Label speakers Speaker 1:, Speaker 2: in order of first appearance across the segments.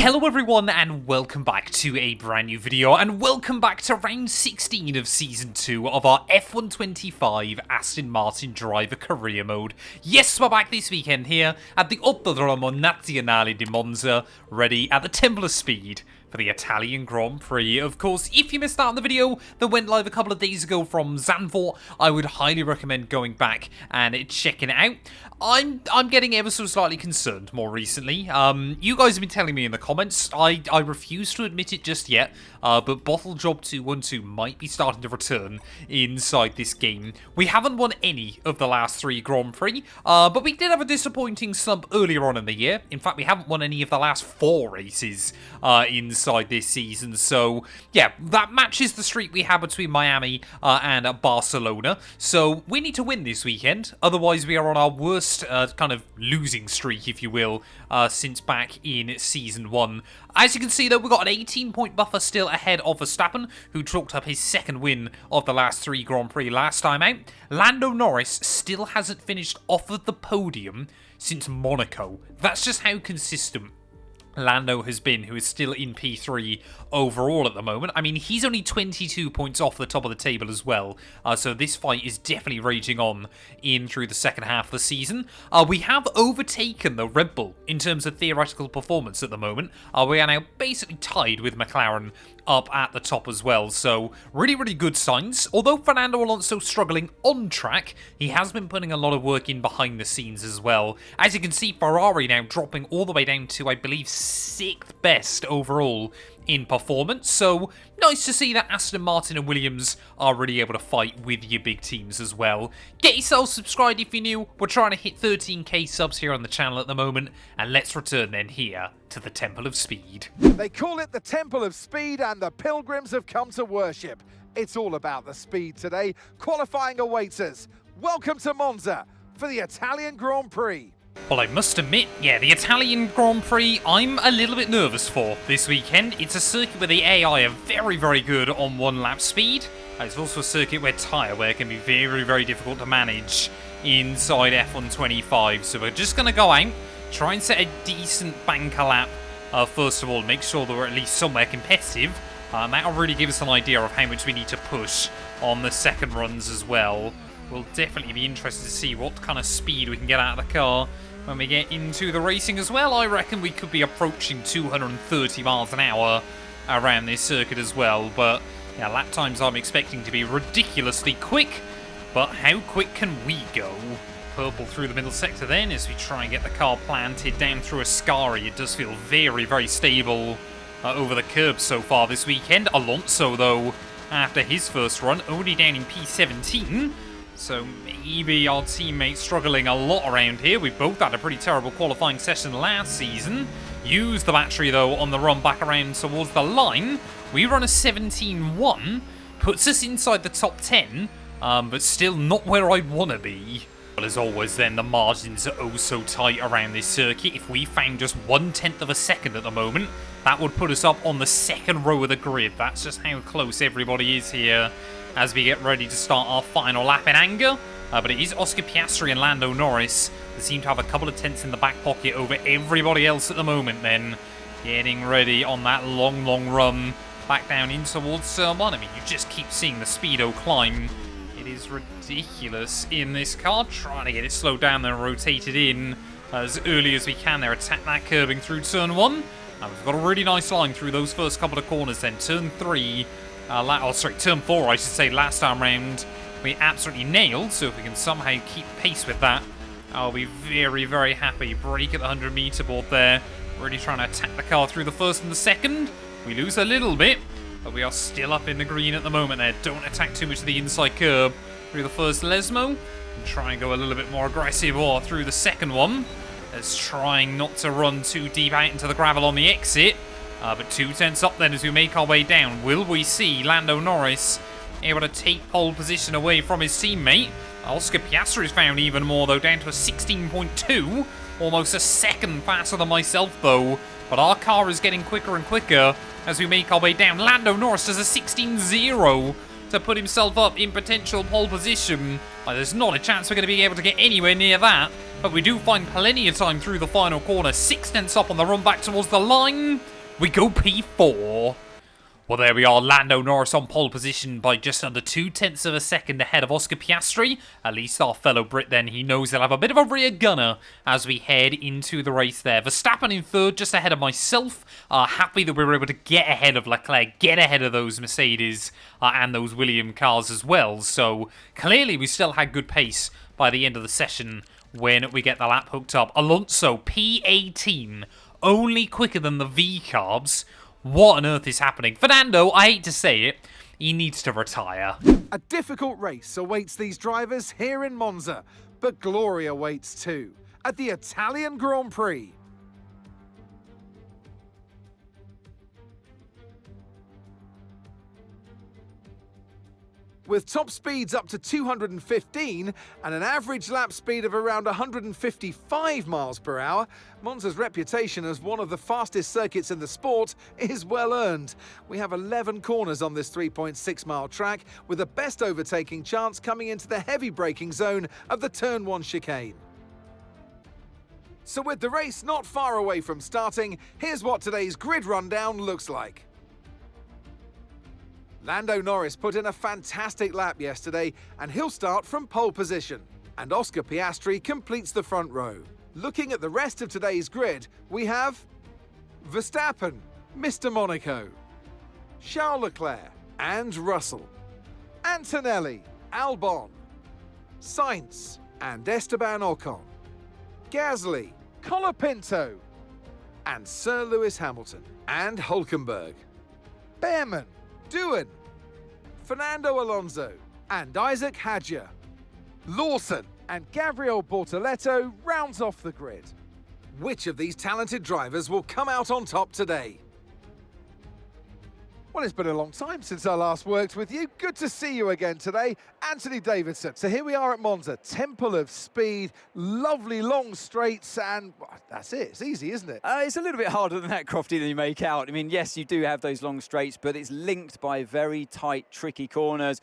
Speaker 1: Hello everyone and welcome back to a brand new video and welcome back to round 16 of season 2 of our F125 Aston Martin driver career mode. Yes, we're back this weekend here at the Autodromo Nazionale di Monza, ready at the Temple of Speed for the Italian Grand Prix. Of course, if you missed out on the video that went live a couple of days ago from Zandvoort, I would highly recommend going back and checking it out. I'm getting ever so slightly concerned more recently. You guys have been telling me in the comments. I refuse to admit it just yet, but Bottle Job 212 might be starting to return inside this game. We haven't won any of the last 3 Grand Prix, but we did have a disappointing slump earlier on in the year. In fact, we haven't won any of the last 4 races inside this season. So, yeah, that matches the streak we had between Miami and Barcelona. So, we need to win this weekend. Otherwise, we are on our worst kind of losing streak, if you will, since back in season 1. As you can see, though, we've got an 18-point buffer still ahead of Verstappen, who chalked up his second win of the last 3 Grand Prix last time out. Lando Norris still hasn't finished off of the podium since Monaco. That's just how consistent Lando has been, who is still in P3 overall at the moment. I mean, he's only 22 points off the top of the table as well, so this fight is definitely raging on in through the second half of the season. We have overtaken the Red Bull in terms of theoretical performance at the moment. We are now basically tied with McLaren up at the top as well, so really good signs. Although Fernando Alonso struggling on track, he has been putting a lot of work in behind the scenes as well. As you can see, Ferrari now dropping all the way down to, I believe, 6th best overall in performance, so nice to see that Aston Martin and Williams are really able to fight with your big teams as well. Get yourself subscribed if you're new. We're trying to hit 13k subs here on the channel at the moment, and let's return then here to the Temple of Speed.
Speaker 2: They call it the Temple of Speed, and the pilgrims have come to worship. It's all about the speed today. Qualifying awaits us. Welcome to Monza for the Italian Grand Prix.
Speaker 1: Well, I must admit, yeah, the Italian Grand Prix, I'm a little bit nervous for this weekend. It's a circuit where the AI are very good on 1-lap speed. It's also a circuit where tyre wear can be very difficult to manage inside F125. So we're just going to go out, try and set a decent banker lap, first of all, make sure that we're at least somewhere competitive. And that'll really give us an idea of how much we need to push on the second runs as well. We'll definitely be interested to see what kind of speed we can get out of the car when we get into the racing as well. I reckon we could be approaching 230 miles an hour around this circuit as well. But yeah, lap times I'm expecting to be ridiculously quick. But how quick can we go? Purple through the middle sector then as we try and get the car planted down through Ascari. It does feel very stable over the curb so far this weekend. Alonso, though, after his first run, only down in P17. So maybe our teammates struggling a lot around here. We both had a pretty terrible qualifying session last season. Used the battery, though, on the run back around towards the line. We run a 17.1. Puts us inside the top 10, but still not where I'd want to be. But as always, then, the margins are oh so tight around this circuit. If we found just 1/10 of a second at the moment, that would put us up on the second row of the grid. That's just how close everybody is here as we get ready to start our final lap in anger. But it is Oscar Piastri and Lando Norris that seem to have a couple of tenths in the back pocket over everybody else at the moment then. Getting ready on that long run back down in towards Turn 1. I mean, you just keep seeing the speedo climb. It is ridiculous in this car. Trying to get it slowed down and rotated in as early as we can there. Attack that curbing through Turn 1. And we've got a really nice line through those first couple of corners then. Turn 3. Turn 4, I should say, last time round, we absolutely nailed. So if we can somehow keep pace with that, I'll be very happy. Brake at the 100-meter board there. Really trying to attack the car through the first and the second. We lose a little bit, but we are still up in the green at the moment there. Don't attack too much of the inside curb through the first Lesmo. And try and go a little bit more aggressive or through the second one. As trying not to run too deep out into the gravel on the exit. But 2 tenths up then as we make our way down. Will we see Lando Norris able to take pole position away from his teammate? Oscar Piastri is found even more, though, down to a 16.2. Almost a second faster than myself, though. But our car is getting quicker and quicker as we make our way down. Lando Norris does a 16.0 to put himself up in potential pole position. There's not a chance we're going to be able to get anywhere near that. But we do find plenty of time through the final corner. 6 tenths up on the run back towards the line. We go P4. Well, there we are. Lando Norris on pole position by just under 0.2 of a second ahead of Oscar Piastri. At least our fellow Brit then, he knows he'll have a bit of a rear gunner as we head into the race there. Verstappen in third, just ahead of myself. Happy that we were able to get ahead of Leclerc, get ahead of those Mercedes and those Williams cars as well. So clearly we still had good pace by the end of the session when we get the lap hooked up. Alonso, P18, only quicker than the V-carbs. What on earth is happening? Fernando, I hate to say it, he needs to retire.
Speaker 2: A difficult race awaits these drivers here in Monza, but glory awaits too at the Italian Grand Prix. With top speeds up to 215 and an average lap speed of around 155 miles per hour, Monza's reputation as one of the fastest circuits in the sport is well earned. We have 11 corners on this 3.6 mile track, with the best overtaking chance coming into the heavy braking zone of the Turn 1 chicane. So with the race not far away from starting, here's what today's grid rundown looks like. Lando Norris put in a fantastic lap yesterday, and he'll start from pole position. And Oscar Piastri completes the front row. Looking at the rest of today's grid, we have Verstappen, Mr. Monaco, Charles Leclerc and Russell, Antonelli, Albon, Sainz and Esteban Ocon, Gasly, Colapinto and Sir Lewis Hamilton, and Hülkenberg, Behrman, Doohan, Fernando Alonso and Isaac Hadjar. Lawson and Gabriel Bortoleto rounds off the grid. Which of these talented drivers will come out on top today? Well, it's been a long time since I last worked with you. Good to see you again today, Anthony Davidson. So here we are at Monza, Temple of Speed, lovely long straights, and that's it. It's easy, isn't it?
Speaker 3: It's a little bit harder than that, Crofty, than you make out. I mean, yes, you do have those long straights, but it's linked by very tight, tricky corners.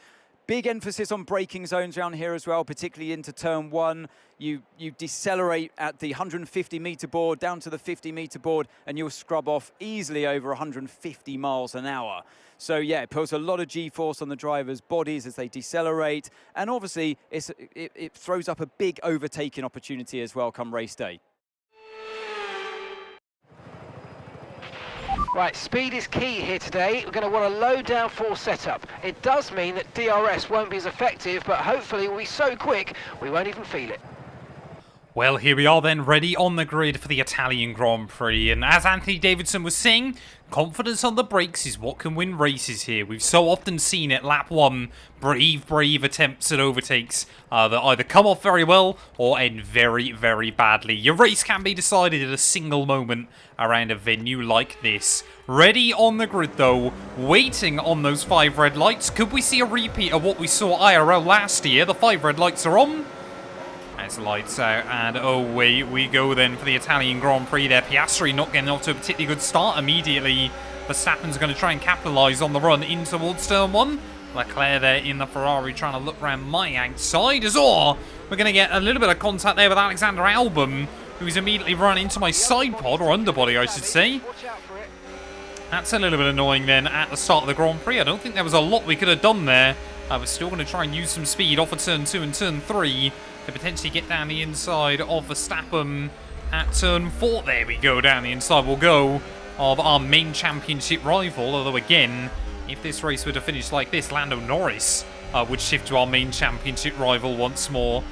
Speaker 3: Big emphasis on braking zones around here as well, particularly into turn 1. You decelerate at the 150-meter board down to the 50-meter board, and you'll scrub off easily over 150 miles an hour. So yeah, it puts a lot of G-force on the drivers' bodies as they decelerate, and obviously it throws up a big overtaking opportunity as well come race day.
Speaker 4: Right, speed is key here today. We're going to want a low downforce setup. It does mean that DRS won't be as effective, but hopefully we'll be so quick we won't even feel it.
Speaker 1: Well, here we are then, ready on the grid for the Italian Grand Prix. And as Anthony Davidson was saying, confidence on the brakes is what can win races here. We've so often seen it, lap 1, brave attempts at overtakes that either come off very well or end very, very badly. Your race can be decided at a single moment around a venue like this. Ready on the grid though, waiting on those 5 red lights. Could we see a repeat of what we saw IRL last year? The 5 red lights are on. As lights out, and away we go then for the Italian Grand Prix there. Piastri not getting off to a particularly good start immediately. Verstappen's going to try and capitalise on the run in towards turn 1. Leclerc there in the Ferrari trying to look around my outside as well. We're going to get a little bit of contact there with Alexander Albon, who's immediately run into my side pod, or underbody I should say. That's a little bit annoying then at the start of the Grand Prix. I don't think there was a lot we could have done there. We're still going to try and use some speed off of turn 2 and turn 3 to potentially get down the inside of Verstappen at turn 4. There we go, down the inside we'll go of our main championship rival. Although again, if this race were to finish like this, Lando Norris would shift to our main championship rival once more.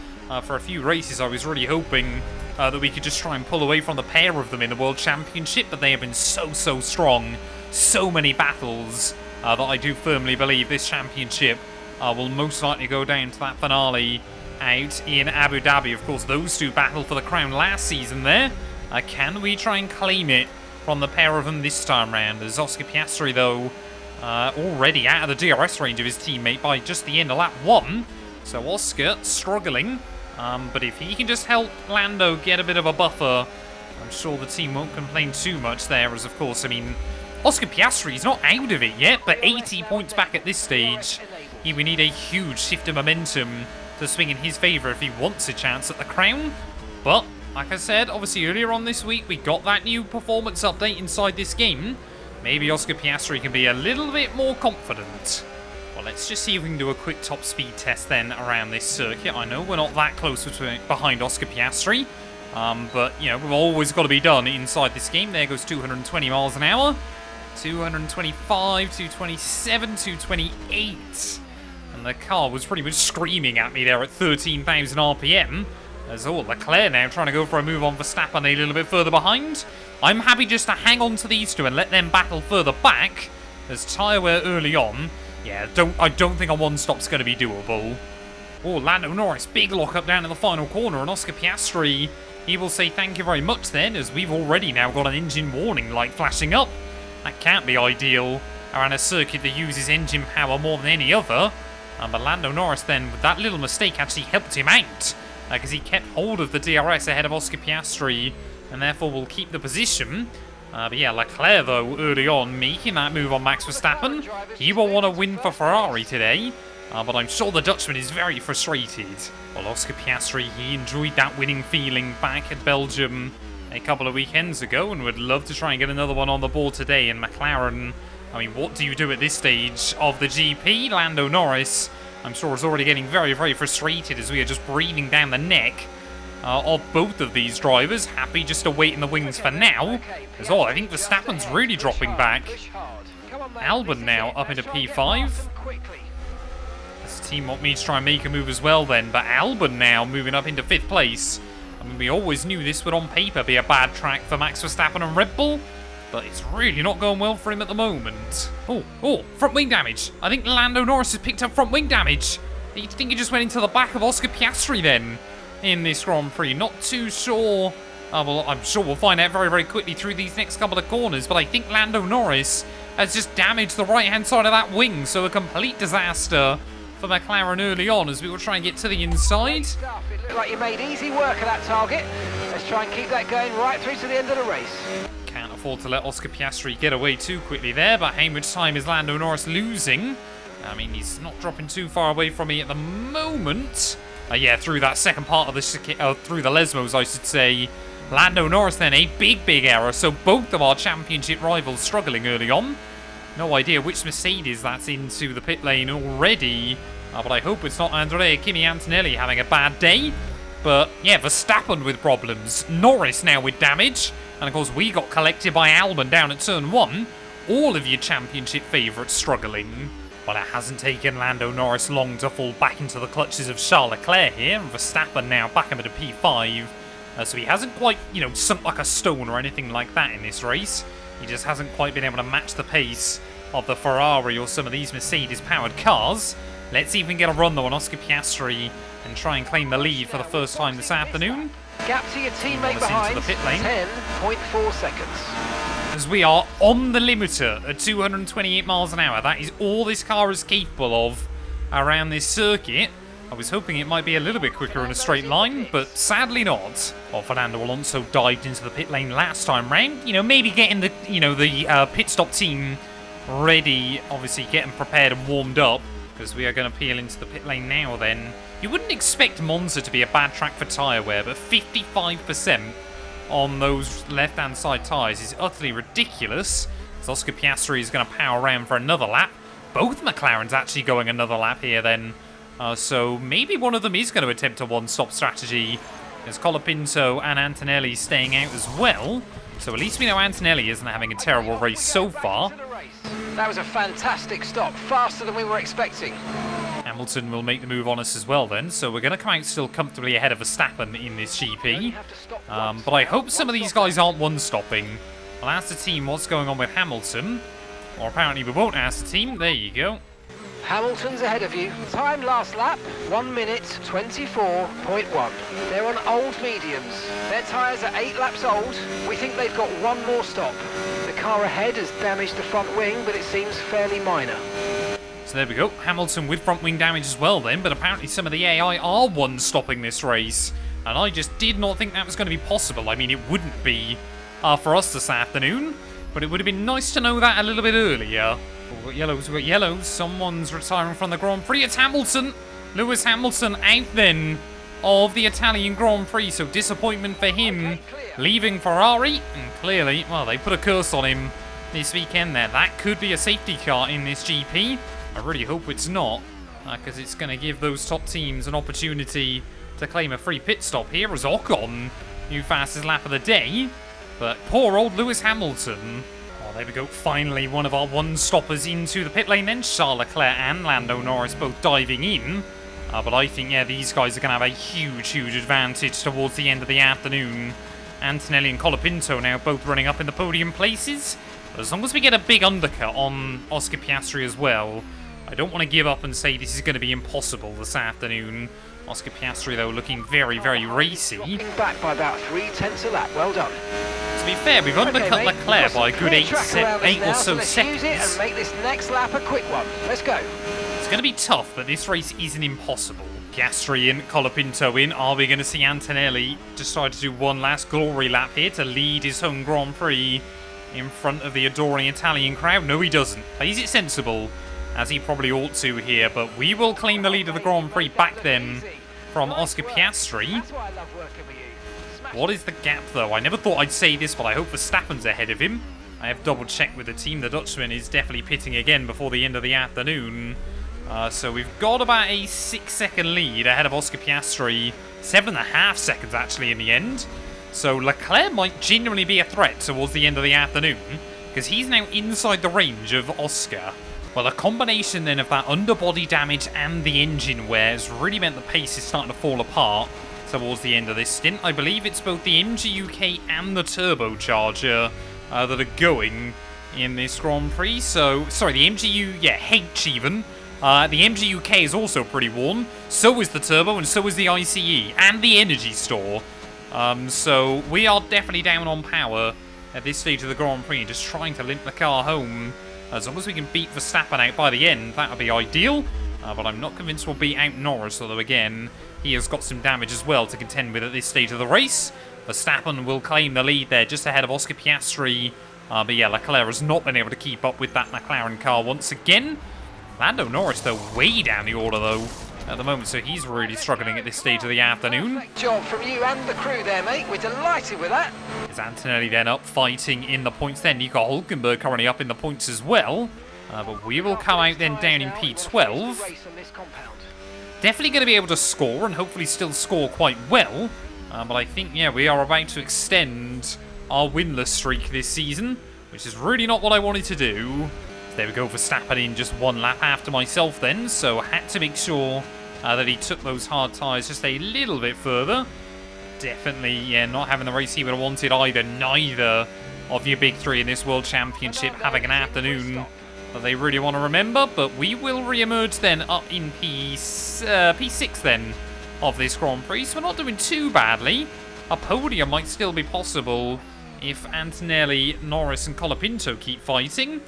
Speaker 1: For a few races I was really hoping that we could just try and pull away from the pair of them in the World Championship, but they have been so strong. So many battles that I do firmly believe this championship will most likely go down to that finale out in Abu Dhabi. Of course, those two battled for the crown last season there. Can we try and claim it from the pair of them this time round? As Oscar Piastri, though, already out of the DRS range of his teammate by just the end of lap 1. So Oscar struggling, but if he can just help Lando get a bit of a buffer, I'm sure the team won't complain too much there. As of course, I mean, Oscar Piastri is not out of it yet, but 80 points back at this stage. He would need a huge shift of momentum to swing in his favour if he wants a chance at the crown. But, like I said, obviously earlier on this week, we got that new performance update inside this game. maybe Oscar Piastri can be a little bit more confident. Well, let's just see if we can do a quick top speed test then around this circuit. I know we're not that close behind Oscar Piastri, but, you know, we've always got to be done inside this game. There goes 220 miles an hour, 225, 227, 228. And the car was pretty much screaming at me there at 13,000 RPM. As Leclerc now trying to go for a move on Verstappen a little bit further behind. I'm happy just to hang on to these two and let them battle further back. As tyre wear early on. Yeah, I don't think a one-stop's going to be doable. Oh, Lando Norris, big lock-up down in the final corner, and Oscar Piastri, he will say thank you very much then, as we've already now got an engine warning light flashing up. That can't be ideal around a circuit that uses engine power more than any other. But Lando Norris then, with that little mistake, actually helped him out, because he kept hold of the DRS ahead of Oscar Piastri, and therefore will keep the position. But yeah, Leclerc, though, early on, making that move on Max Verstappen. He will want to win for Ferrari today, but I'm sure the Dutchman is very frustrated. Well, Oscar Piastri, he enjoyed that winning feeling back at Belgium a couple of weekends ago, and would love to try and get another one on the board today. And McLaren, I mean, what do you do at this stage of the GP? Lando Norris, I'm sure, is already getting very, very frustrated as we are just breathing down the neck of both of these drivers. Happy just to wait in the wings for now. As I think Verstappen's really dropping back. Albon now up into P5. This team want me to try and make a move as well then, but Albon now moving up into 5th place. I mean, we always knew this would on paper be a bad track for Max Verstappen and Red Bull, but it's really not going well for him at the moment. Oh, front wing damage. I think Lando Norris has picked up front wing damage. I think he just went into the back of Oscar Piastri then in this Grand Prix. Not too sure. Well, I'm sure we'll find out very, very quickly through these next couple of corners, but I think Lando Norris has just damaged the right-hand side of that wing, so a complete disaster for McLaren early on as we will try and get to the inside.
Speaker 4: It looked like you made easy work of that target. Let's try and keep that going right through to the end of the race.
Speaker 1: Can't afford to let Oscar Piastri get away too quickly there, but how much time is Lando Norris losing? I mean, he's not dropping too far away from me at the moment. Yeah, through that second part of the through the Lesmos, I should say. Lando Norris then, a big error. So both of our championship rivals struggling early on. No idea which Mercedes that's into the pit lane already. But I hope it's not Andrea Kimi Antonelli having a bad day. But yeah, Verstappen with problems. Norris now with damage. And of course, we got collected by Albon down at turn 1. All of your championship favourites struggling. But it hasn't taken Lando Norris long to fall back into the clutches of Charles Leclerc here. And Verstappen now back up into P5. So he hasn't quite, you know, sunk like a stone or anything like that in this race. He just hasn't quite been able to match the pace of the Ferrari or some of these Mercedes-powered cars. Let's see if we can get a run, though, on Oscar Piastri and try and claim the lead for the first time this afternoon.
Speaker 4: Gap to your teammate behind,
Speaker 1: into the pit lane.
Speaker 4: 10.4 seconds.
Speaker 1: As we are on the limiter at 228 miles an hour. That is all this car is capable of around this circuit. I was hoping it might be a little bit quicker in a straight line, but sadly not. Well, Fernando Alonso dived into the pit lane last time round. You know, maybe getting the, the pit stop team ready, obviously getting prepared and warmed up, because we are going to peel into the pit lane now then. You wouldn't expect Monza to be a bad track for tyre wear, but 55% on those left-hand side tyres is utterly ridiculous. As Oscar Piastri is going to power around for another lap. Both McLarens actually going another lap here then. So maybe one of them is going to attempt a one-stop strategy, as Colapinto and Antonelli staying out as well. So at least we know Antonelli isn't having a terrible race so far.
Speaker 4: That was a fantastic stop, faster than we were expecting.
Speaker 1: Hamilton will make the move on us as well then, so we're going to come out still comfortably ahead of Verstappen in this GP. But I hope some of these guys aren't one-stopping. I'll ask the team what's going on with Hamilton. Or apparently we won't ask the team. There you go.
Speaker 4: Hamilton's ahead of you. Time last lap, 1 minute 24.1. They're on old mediums. Their tyres are 8 laps old. We think they've got one more stop. The car ahead has damaged the front wing, but it seems fairly minor.
Speaker 1: So there we go. Hamilton with front wing damage as well then, but apparently some of the AI are one-stopping this race. And I just did not think that was going to be possible. I mean, it wouldn't be for us this afternoon, but it would have been nice to know that a little bit earlier. We've got yellows, Someone's retiring from the Grand Prix. It's Hamilton. Lewis Hamilton out then of the Italian Grand Prix. So disappointment for him leaving Ferrari. And clearly, well, they put a curse on him this weekend there. That could be a safety car in this GP. I really hope it's not, because it's going to give those top teams an opportunity to claim a free pit stop here as Ocon, new fastest lap of the day. But poor old Lewis Hamilton. Oh, there we go. Finally, one of our one-stoppers into the pit lane then. Charles Leclerc and Lando Norris both diving in. But I think, yeah, these guys are going to have a huge advantage towards the end of the afternoon. Antonelli and Colapinto now both running up in the podium places. But as long as we get a big undercut on Oscar Piastri as well, I don't want to give up and say this is going to be impossible this afternoon. Oscar Piastri, though, looking very racy.
Speaker 4: Back by about 3/10 of lap. Well done.
Speaker 1: To be fair, we've undercut Leclerc by a good 8 or so seconds.
Speaker 4: Use it and make this next lap a quick one. Let's go.
Speaker 1: It's going to be tough, but this race isn't impossible. Piastri in, Colapinto in. Are we going to see Antonelli decide to do one last glory lap here to lead his home Grand Prix in front of the adoring Italian crowd? No, he doesn't. Plays it sensible, as he probably ought to here, but we will claim the lead of the Grand Prix back then from Oscar Piastri. What is the gap, though? I never thought I'd say this, but I hope Verstappen's ahead of him. I have double-checked with the team. The Dutchman is definitely pitting again before the end of the afternoon. So we've got about a 6-second lead ahead of Oscar Piastri. 7.5 seconds, actually, in the end. So Leclerc might genuinely be a threat towards the end of the afternoon, because he's now inside the range of Oscar. Well, a combination then of that underbody damage and the engine wear has really meant the pace is starting to fall apart towards the end of this stint. I believe it's both the MGUK and the turbocharger that are going in this Grand Prix. So, sorry, the H even. The MGUK is also pretty worn. So is the turbo, and so is the ICE and the energy store. So we are definitely down on power at this stage of the Grand Prix, just trying to limp the car home. As long as we can beat Verstappen out by the end, that would be ideal. But I'm not convinced we'll beat out Norris, although again, he has got some damage as well to contend with at this stage of the race. Verstappen will claim the lead there just ahead of Oscar Piastri. But yeah, Leclerc has not been able to keep up with that McLaren car once again. Lando Norris, though, way down the order, though, at the moment, so he's really struggling at this stage of the afternoon.
Speaker 4: Great job from you and the crew there, mate. We're delighted with that.
Speaker 1: Is Antonelli then up fighting in the points then? Nico Hülkenberg currently up in the points as well. But we will come out then down in P12. Definitely going to be able to score and hopefully still score quite well. But I think, yeah, we are about to extend our winless streak this season, which is really not what I wanted to do. There we go, Verstappen in just one lap after myself then, so I had to make sure that he took those hard tyres just a little bit further. Definitely, yeah, not having the race he would have wanted either. Neither of your big three in this World Championship having an afternoon that they really want to remember, but we will re-emerge then up in P6 then of this Grand Prix, so we're not doing too badly. A podium might still be possible if Antonelli, Norris and Colapinto keep fighting.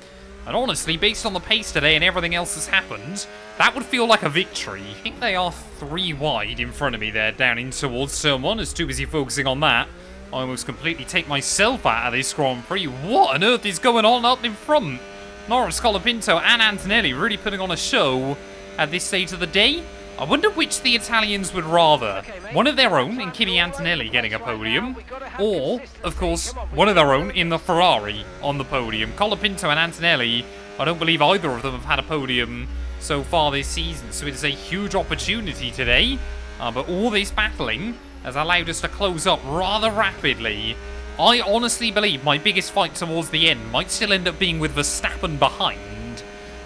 Speaker 1: And honestly, based on the pace today and everything else that's happened, that would feel like a victory. I think they are 3 wide in front of me there, down in towards turn 1. I was too busy focusing on that. I almost completely take myself out of this Grand Prix. What on earth is going on up in front? Norris, Colapinto and Antonelli really putting on a show at this stage of the day. I wonder which the Italians would rather. One of their own in Kimi Antonelli getting a podium, or, of course, one of their own in the Ferrari on the podium. Colapinto and Antonelli, I don't believe either of them have had a podium so far this season, so it is a huge opportunity today. But all this battling has allowed us to close up rather rapidly. I honestly believe my biggest fight towards the end might still end up being with Verstappen behind.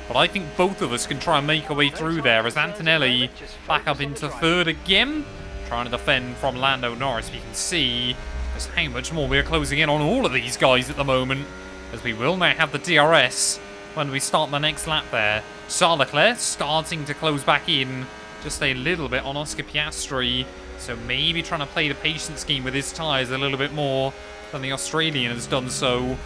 Speaker 1: But I think both of us can try and make our way through there as Antonelli back up into third again. Trying to defend from Lando Norris. You can see just how much more we're closing in on all of these guys at the moment, as we will now have the DRS when we start the next lap there. Charles Leclerc starting to close back in just a little bit on Oscar Piastri. So maybe trying to play the patience game with his tyres a little bit more than the Australian has done so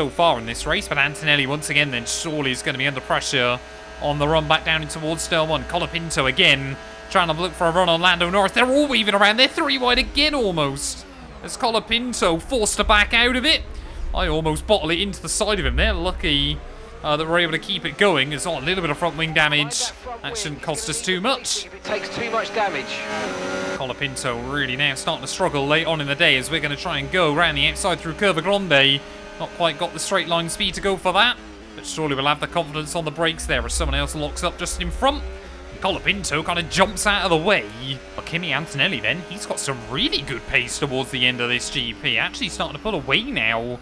Speaker 1: far in this race. But Antonelli once again then surely is going to be under pressure on the run back down in towards turn 1. Colapinto again trying to look for a run on Lando Norris. They're all weaving around. They're 3 wide again almost, as Colapinto forced to back out of it. I almost bottle it into the side of him. They're lucky that we're able to keep it going. There's a little bit of front wing damage. That shouldn't cost us too much.
Speaker 4: It takes too much damage.
Speaker 1: Colapinto really now starting to struggle late on in the day, as we're going to try and go around the outside through Curva Grande Not quite got the straight line speed to go for that, but surely we'll have the confidence on the brakes there as someone else locks up just in front. Colapinto kind of jumps out of the way. But Kimi Antonelli then, he's got some really good pace towards the end of this GP. Actually starting to pull away now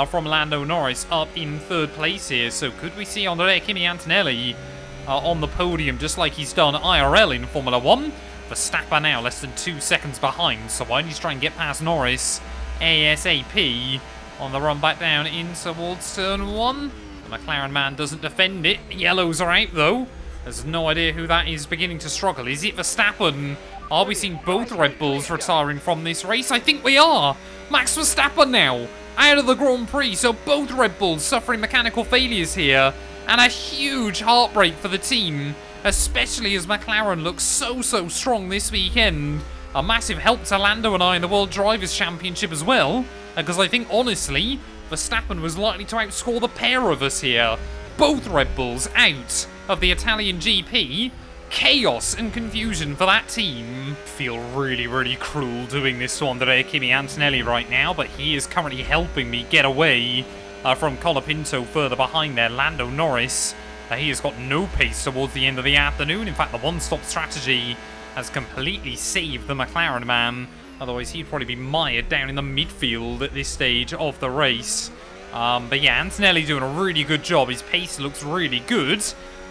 Speaker 1: from Lando Norris up in third place here. So could we see Andrea Kimi Antonelli on the podium just like he's done IRL in Formula 1? Verstappen now less than 2 seconds behind. So why don't you try and get past Norris ASAP on the run back down in towards turn 1? The McLaren man doesn't defend it. Yellows are out though. There's no idea who that is beginning to struggle. Is it Verstappen? Are we seeing both Red Bulls retiring from this race? I think we are. Max Verstappen now out of the Grand Prix. So both Red Bulls suffering mechanical failures here. And a huge heartbreak for the team, especially as McLaren looks so strong this weekend. A massive help to Lando and I in the World Drivers' Championship as well. Because I think, honestly, Verstappen was likely to outscore the pair of us here. Both Red Bulls out of the Italian GP. Chaos and confusion for that team. Feel really cruel doing this to Andrea Kimi Antonelli right now, but he is currently helping me get away from Colapinto further behind there. Lando Norris, he has got no pace towards the end of the afternoon. In fact, the one-stop strategy has completely saved the McLaren man. Otherwise, he'd probably be mired down in the midfield at this stage of the race. But yeah, Antonelli doing a really good job. His pace looks really good.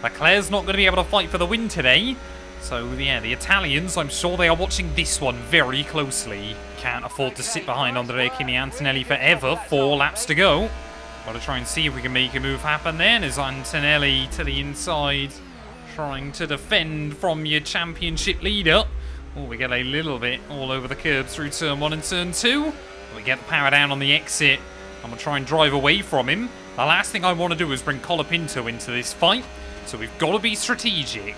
Speaker 1: Leclerc's not going to be able to fight for the win today. So yeah, the Italians, I'm sure they are watching this one very closely. Can't afford to sit behind Andrea Kimi Antonelli forever. 4 laps to go. Got to try and see if we can make a move happen then. As Antonelli to the inside, trying to defend from your championship leader. Oh, we get a little bit all over the curb through turn 1 and turn 2. We get the power down on the exit. I'm going to try and drive away from him. The last thing I want to do is bring Colapinto into this fight. So we've got to be strategic.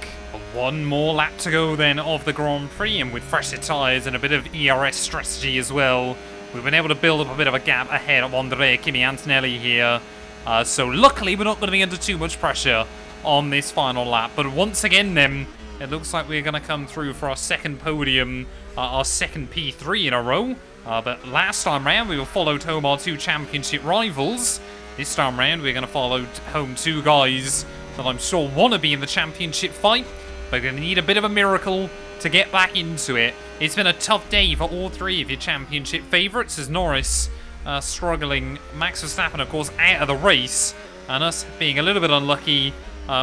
Speaker 1: One more lap to go then of the Grand Prix, and with fresher tyres and a bit of ERS strategy as well, we've been able to build up a bit of a gap ahead of Andrea Kimi Antonelli here. So luckily we're not going to be under too much pressure on this final lap. But once again then, it looks like we're going to come through for our second podium, our second P3 in a row. But last time round we were followed home our 2 championship rivals. This time round we're going to follow home 2 guys that I'm sure want to be in the championship fight. But going to need a bit of a miracle to get back into it. It's been a tough day for all 3 of your championship favourites, as Norris struggling, Max Verstappen of course out of the race, and us being a little bit unlucky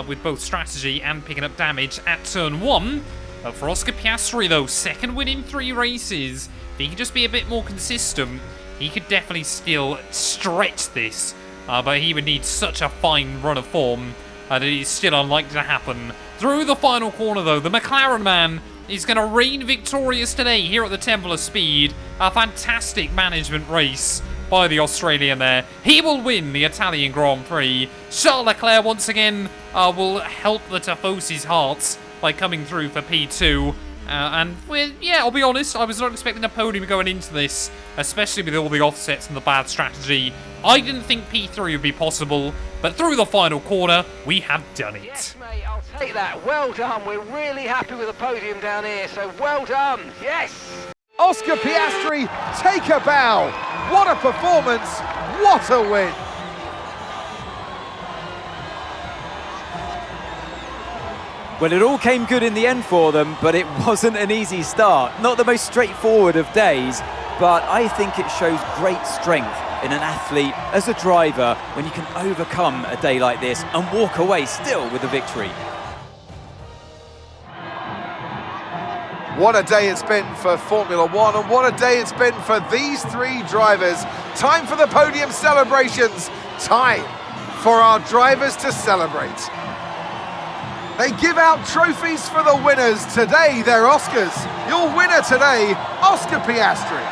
Speaker 1: with both strategy and picking up damage at turn 1. But for Oscar Piastri though, second win in 3 races. If he could just be a bit more consistent, he could definitely still stretch this. But he would need such a fine run of form that it is still unlikely to happen. Through the final corner though, the McLaren man is going to reign victorious today here at the Temple of Speed. A fantastic management race by the Australian there. He will win the Italian Grand Prix. Charles Leclerc once again will help the Tifosis' hearts by coming through for P2. And I'll be honest, I was not expecting a podium going into this, especially with all the offsets and the bad strategy. I didn't think P3 would be possible, but through the final corner, we have done it.
Speaker 4: Yes, mate, I'll take that. Well done. We're really happy with the podium down here, so well done. Yes.
Speaker 2: Oscar Piastri, take a bow. What a performance. What a win.
Speaker 3: Well, it all came good in the end for them, but it wasn't an easy start. Not the most straightforward of days, but I think it shows great strength in an athlete as a driver when you can overcome a day like this and walk away still with a victory.
Speaker 2: What a day it's been for Formula 1, and what a day it's been for these 3 drivers. Time for the podium celebrations. Time for our drivers to celebrate. They give out trophies for the winners. Today, they're Oscars. Your winner today, Oscar Piastri.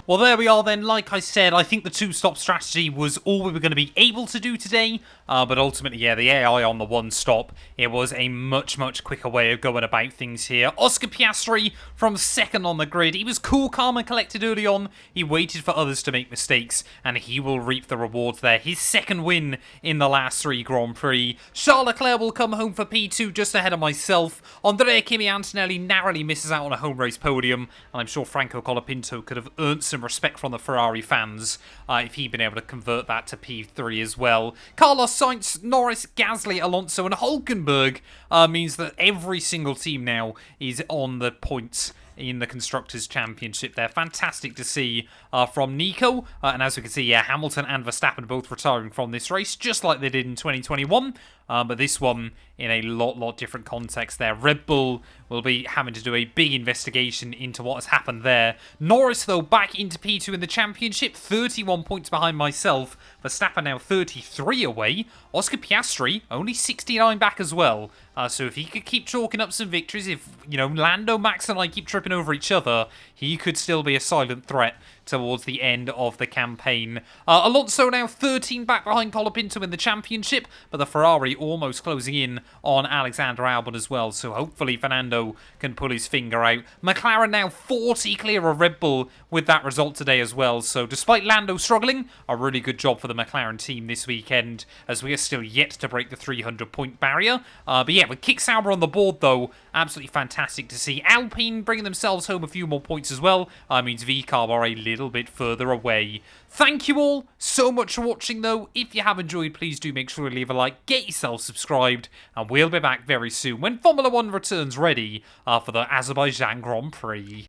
Speaker 1: Well, there we are then. Like I said, I think the 2-stop strategy was all we were going to be able to do today. But ultimately, yeah, the AI on the one stop, it was a much, much quicker way of going about things here. Oscar Piastri from second on the grid. He was cool, calm, and collected early on. He waited for others to make mistakes, and he will reap the rewards there. His second win in the last 3 Grand Prix. Charles Leclerc will come home for P2 just ahead of myself. Andrea Kimi Antonelli narrowly misses out on a home race podium, and I'm sure Franco Colapinto could have earned some respect from the Ferrari fans if he'd been able to convert that to P3 as well. Carlos Sainz, Norris, Gasly, Alonso, and Hulkenberg means that every single team now is on the points in the Constructors' Championship there. Fantastic to see from Nico. And as we can see, yeah, Hamilton and Verstappen both retiring from this race, just like they did in 2021. But this one in a lot different context there. Red Bull will be having to do a big investigation into what has happened there. Norris, though, back into P2 in the championship, 31 points behind myself. Verstappen now 33 away. Oscar Piastri only 69 back as well. So if he could keep chalking up some victories, if, you know, Lando, Max and I keep tripping over each other, he could still be a silent threat towards the end of the campaign. Alonso now 13 back behind Colapinto in the championship, but the Ferrari almost closing in on Alexander Albon as well, so hopefully Fernando can pull his finger out. McLaren now 40 clear of Red Bull with that result today as well, so despite Lando struggling, a really good job for the McLaren team this weekend, as we are still yet to break the 300-point barrier. But yeah, with Kick Sauber on the board though, absolutely fantastic to see. Alpine bringing themselves home a few more points as well, means VCarb are a little bit further away. Thank you all so much for watching though. If you have enjoyed, please do make sure to leave a like, get yourself subscribed, and we'll be back very soon when Formula 1 returns ready for the Azerbaijan Grand Prix.